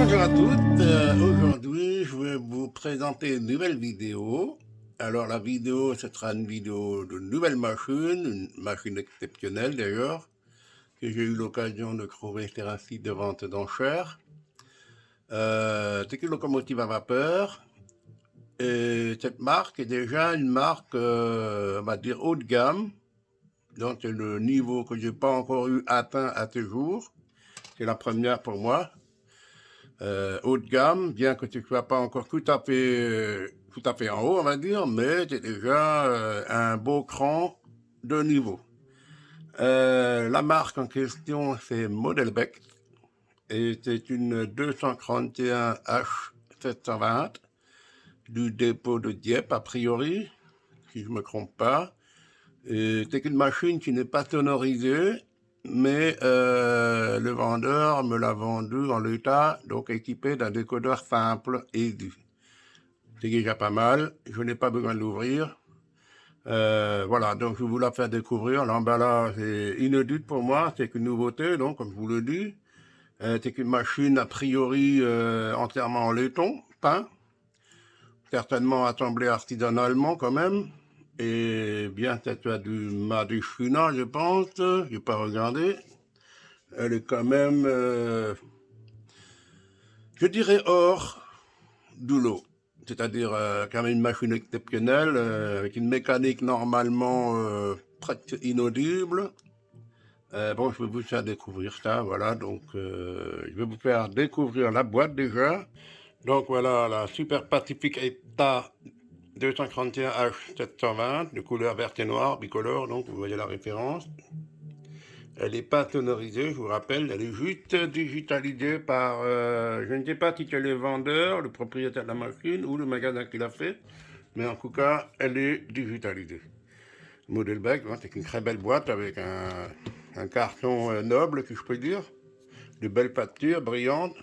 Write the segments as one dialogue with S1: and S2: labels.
S1: Bonjour à toutes, aujourd'hui je vais vous présenter une nouvelle vidéo. Alors la vidéo, ce sera une vidéo d'une nouvelle machine, une machine exceptionnelle d'ailleurs, que j'ai eu l'occasion de trouver sur un site de vente d'enchères. C'est une locomotive à vapeur, et cette marque est déjà une marque, on va dire haut de gamme, donc c'est le niveau que j'ai pas encore eu atteint à ce jour, c'est la première pour moi. Haut de gamme, bien que tu ne sois pas encore tout à fait en haut, on va dire, mais c'est déjà un beau cran de niveau. La marque en question, c'est Modelbeck, et c'est une 231H720 du dépôt de Dieppe, a priori, si je ne me trompe pas. C'est une machine qui n'est pas sonorisée, mais le vendeur me l'a vendu en l'état, donc équipé d'un décodeur simple et aigu. C'est déjà pas mal, je n'ai pas besoin de l'ouvrir. Voilà, donc je vous la fais découvrir. L'emballage est inédit pour moi, c'est une nouveauté, donc comme je vous le dis. C'est une machine a priori entièrement en laiton, peint, certainement assemblée artisanalement quand même. Et bien, ça doit du Madishina, je pense. J'ai pas regardé. Elle est quand même, je dirais, hors du lot. C'est-à-dire quand même une machine exceptionnelle, avec une mécanique normalement presque inaudible. Bon, je vais vous faire découvrir ça, voilà. Donc, je vais vous faire découvrir la boîte déjà. Donc voilà, la Super Pacific ETA 231H720 de couleur verte et noire, bicolore, donc vous voyez la référence. Elle n'est pas sonorisée, je vous rappelle, elle est juste digitalisée par, je ne sais pas si c'est le vendeur, le propriétaire de la machine ou le magasin qui l'a fait, mais en tout cas, elle est digitalisée. Modelbeck, hein, c'est une très belle boîte avec un carton noble, si je peux dire, de belles factures brillantes.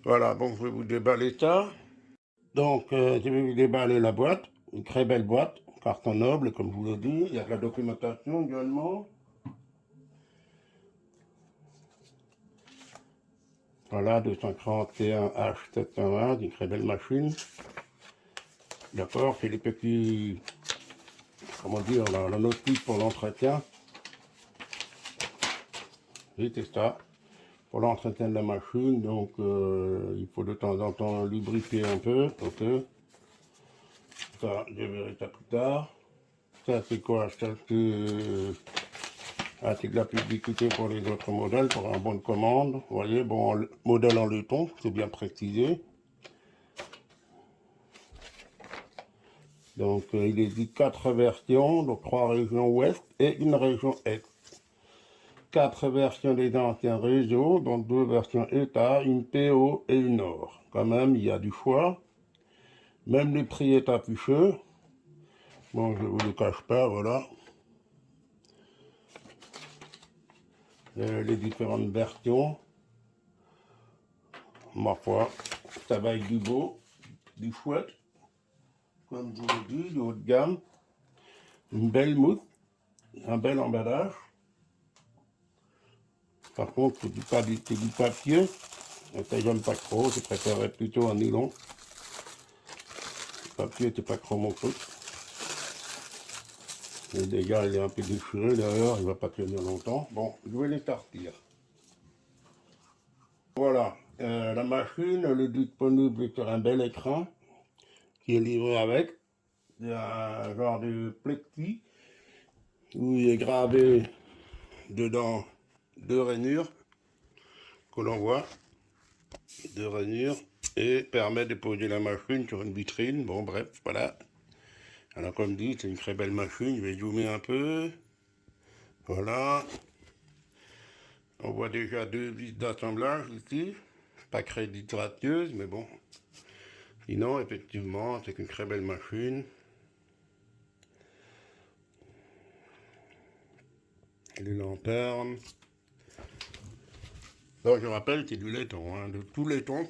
S1: Voilà, bon, je vais vous déballer ça. Donc, je vais vous déballer la boîte, une très belle boîte, carton noble, comme je vous l'ai dit. Il y a de la documentation également. Voilà, 231H720, une très belle machine. D'accord, c'est les petits, comment dire, la notice pour l'entretien. Oui, c'est ça, pour l'entretien de la machine. Donc, il faut de temps en temps lubrifier un peu, ok. Ça, je verrai ça plus tard. Ça, c'est quoi? Ça, c'est de la publicité pour les autres modèles, pour un bon de commande. Vous voyez, bon, modèle en laiton, c'est bien précisé. Donc, il existe 4 versions, donc 3 régions ouest et une région est. 4 versions des anciens réseaux, donc 2 versions état, une PO et une Nord. Quand même, il y a du choix. Même le prix est affiché. Bon, je ne vous le cache pas, voilà. Les différentes versions. Ma foi, ça va être du beau, du chouette. Comme je vous l'ai dit, du haut de gamme. Une belle mousse, un bel emballage. Par contre, c'est du papier. Ça, j'aime pas trop, je préférerais plutôt en nylon. Le papier, c'est pas trop mon truc. Et déjà, il est un peu déchiré d'ailleurs, il va pas tenir longtemps. Bon, je vais les sortir. Voilà, la machine, elle est disponible sur un bel écran qui est livré avec. Il y a un genre de plexi où il est gravé dedans 2 rainures que l'on voit. 2 rainures et permet de poser la machine sur une vitrine. Bon, bref, voilà. Alors, comme dit, c'est une très belle machine. Je vais zoomer un peu. Voilà. On voit déjà 2 vis d'assemblage ici. Pas créditratieuse, mais bon. Sinon, effectivement, c'est une très belle machine. Les lanternes. Donc, je rappelle, c'est du laiton, hein, de tout laiton.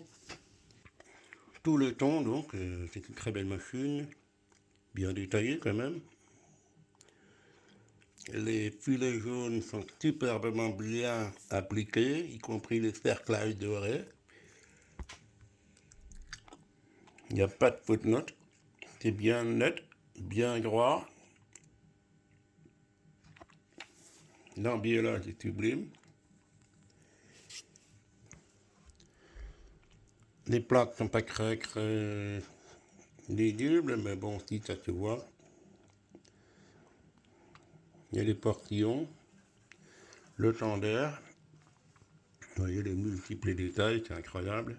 S1: Tout laiton, donc, c'est une très belle machine. Bien détaillée quand même. Les filets jaunes sont superbement bien appliqués, y compris les cerclages dorés. Il n'y a pas de footnote. C'est bien net, bien droit. L'emballage est sublime. Les plaques sont pas très lisibles, mais bon, si ça se voit. Il y a les portillons, le temps d'air. Vous voyez les multiples détails, c'est incroyable.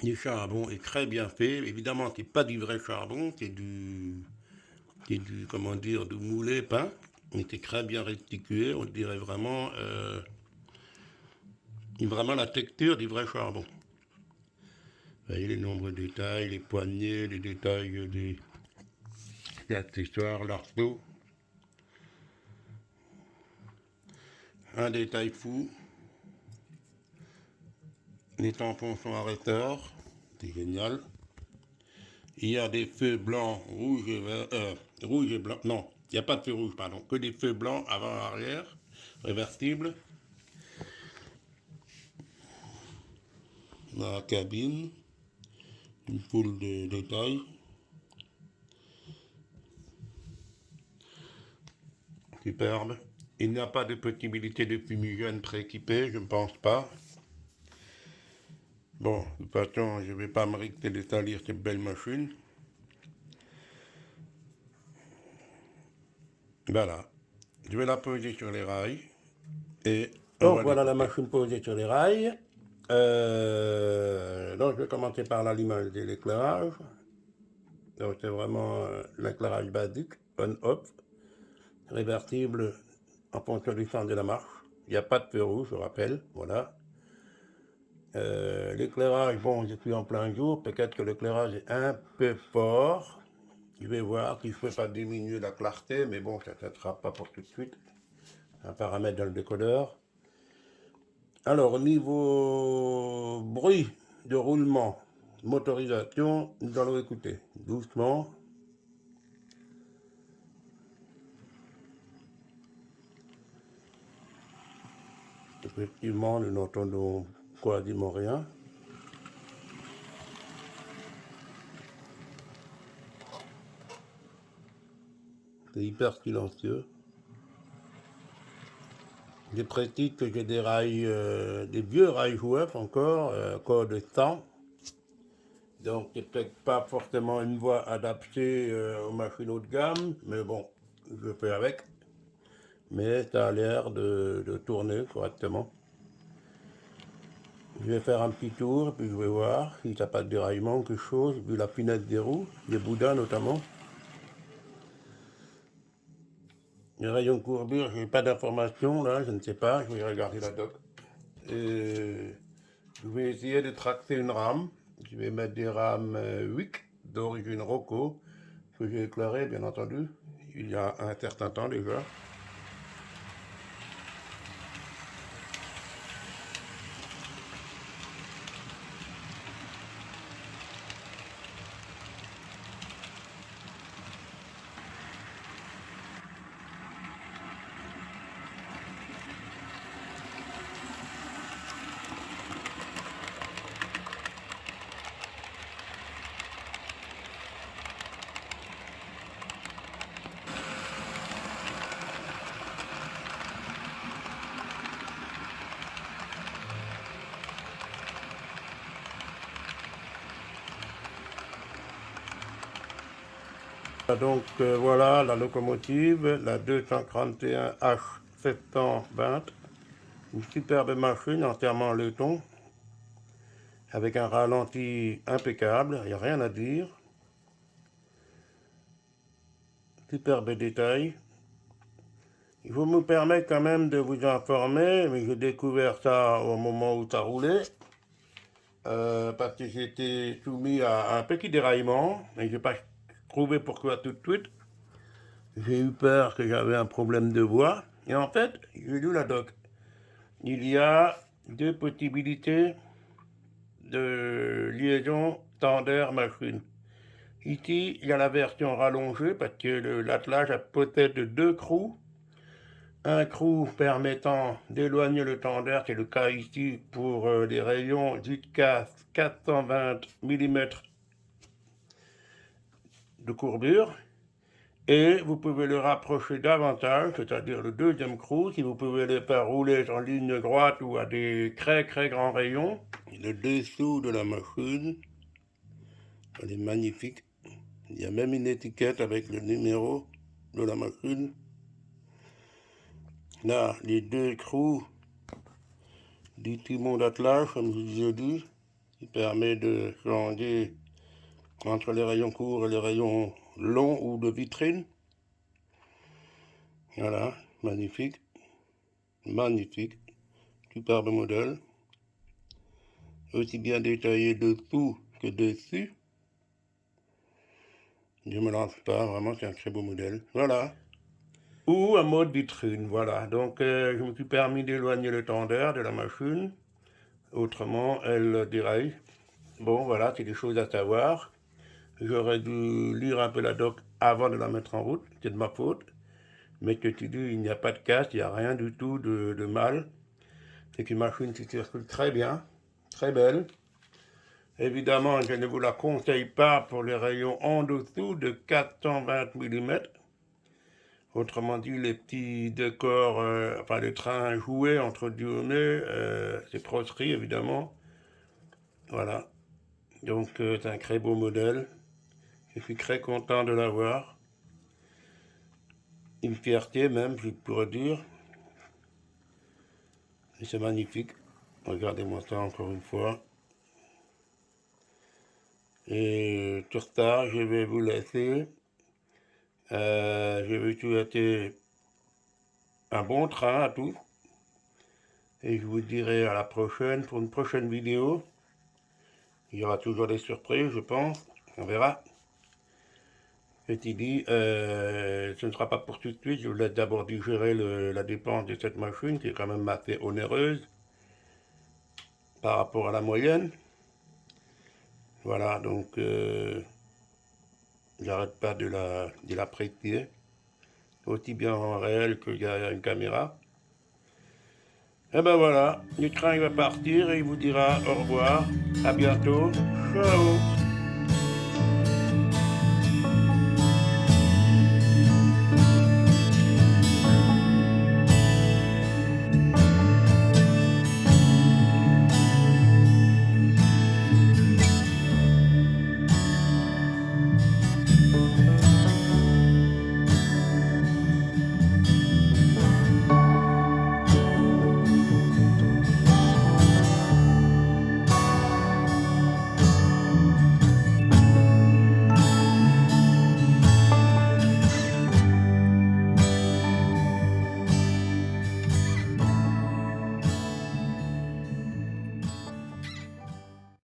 S1: Le charbon est très bien fait. Évidemment, c'est pas du vrai charbon, c'est du, comment dire, du moulé peint. Mais c'est très bien restitué. On dirait vraiment, vraiment la texture du vrai charbon. Vous voyez les nombreux détails, les poignées, les détails des accessoires, l'arceau. Un détail fou. Les tampons sont arrêteurs. C'est génial. Il y a des feux blancs, rouges et verts, rouge et blanc. Non, il n'y a pas de feu rouge, pardon. Que des feux blancs avant-arrière, réversibles. La cabine, une foule de détails. Superbe. Il n'y a pas de possibilité de fumigène prééquipé, je ne pense pas. Bon, de toute façon, je ne vais pas me risquer de salir cette belle machine. Voilà. Je vais la poser sur les rails. Et donc voilà la machine posée sur les rails. Donc je vais commencer par l'allumage de l'éclairage. Donc c'est vraiment l'éclairage basique, on-off, réversible en fonction du sens de la marche. Il n'y a pas de feu rouge, je rappelle, voilà. L'éclairage, bon, je suis en plein jour, peut-être que l'éclairage est un peu fort. Je vais voir si je ne peux pas diminuer la clarté, mais bon, ça ne sera pas pour tout de suite. Un paramètre dans le décodeur. Alors, au niveau bruit de roulement, motorisation, nous allons écouter doucement. Effectivement, nous n'entendons quasiment rien. C'est hyper silencieux. Je précise que j'ai des rails, des vieux rails joueurs encore de 100. Donc c'est peut-être pas forcément une voix adaptée aux machines haut de gamme, mais bon, je fais avec. Mais ça a l'air de tourner correctement. Je vais faire un petit tour, puis je vais voir si ça n'a pas de déraillement ou quelque chose, vu la finesse des roues, des boudins notamment. Les rayons de courbure, je n'ai pas d'informations là, je ne sais pas, je vais regarder la doc. Je vais essayer de tracter une rame. Je vais mettre des rames WIC d'origine Rocco, que j'ai éclairé bien entendu, il y a un certain temps déjà. Donc voilà la locomotive, la 241 H720, une superbe machine entièrement en laiton, avec un ralenti impeccable, il n'y a rien à dire. Superbe détail. Il faut me permettre quand même de vous informer, mais j'ai découvert ça au moment où ça roulait, parce que j'étais soumis à un petit déraillement, et je n'ai pas trouvé pourquoi tout de suite. J'ai eu peur que j'avais un problème de voix, et en fait, j'ai lu la doc. Il y a deux possibilités de liaison tender-machine. Ici, il y a la version rallongée, parce que l'attelage possède deux crous, un écrou permettant d'éloigner le tendeur, c'est le cas ici pour les rayons jusqu'à 420 mm de courbure. Et vous pouvez le rapprocher davantage, c'est-à-dire le deuxième écrou, si vous pouvez le faire rouler en ligne droite ou à des très grands rayons. Le dessous de la machine, elle est magnifique. Il y a même une étiquette avec le numéro de la machine. Là, les deux écrous du timon d'attelage, comme je vous ai dit, qui permet de changer entre les rayons courts et les rayons longs ou de vitrine. Voilà, magnifique, magnifique, superbe modèle, aussi bien détaillé dessous que dessus. Je me lance pas, vraiment c'est un très beau modèle, voilà. Ou un mode vitrine, voilà, donc je me suis permis d'éloigner le tendeur de la machine, autrement elle déraille. Bon voilà, c'est des choses à savoir. J'aurais dû lire un peu la doc avant de la mettre en route, c'est de ma faute. Mais que tu dis, il n'y a pas de casse, il n'y a rien du tout de mal. C'est une machine qui circule très bien, très belle. Évidemment, je ne vous la conseille pas pour les rayons en dessous de 420 mm. Autrement dit, les petits décors, enfin les trains joués entre guillemets, c'est proscrit évidemment. Voilà. Donc c'est un très beau modèle. Je suis très content de l'avoir. Une fierté même, je pourrais dire. Et c'est magnifique. Regardez-moi ça encore une fois. Et sur ça, je vais vous laisser. Je vais vous souhaiter un bon train à tous. Et je vous dirai à la prochaine pour une prochaine vidéo. Il y aura toujours des surprises, je pense. On verra. Ceci dit, ce ne sera pas pour tout de suite. Je vous laisse d'abord digérer la dépense de cette machine qui est quand même assez onéreuse par rapport à la moyenne. Voilà, donc j'arrête pas de l'apprécier, aussi bien en réel que derrière une caméra. Et ben voilà, le train il va partir et il vous dira au revoir, à bientôt, ciao.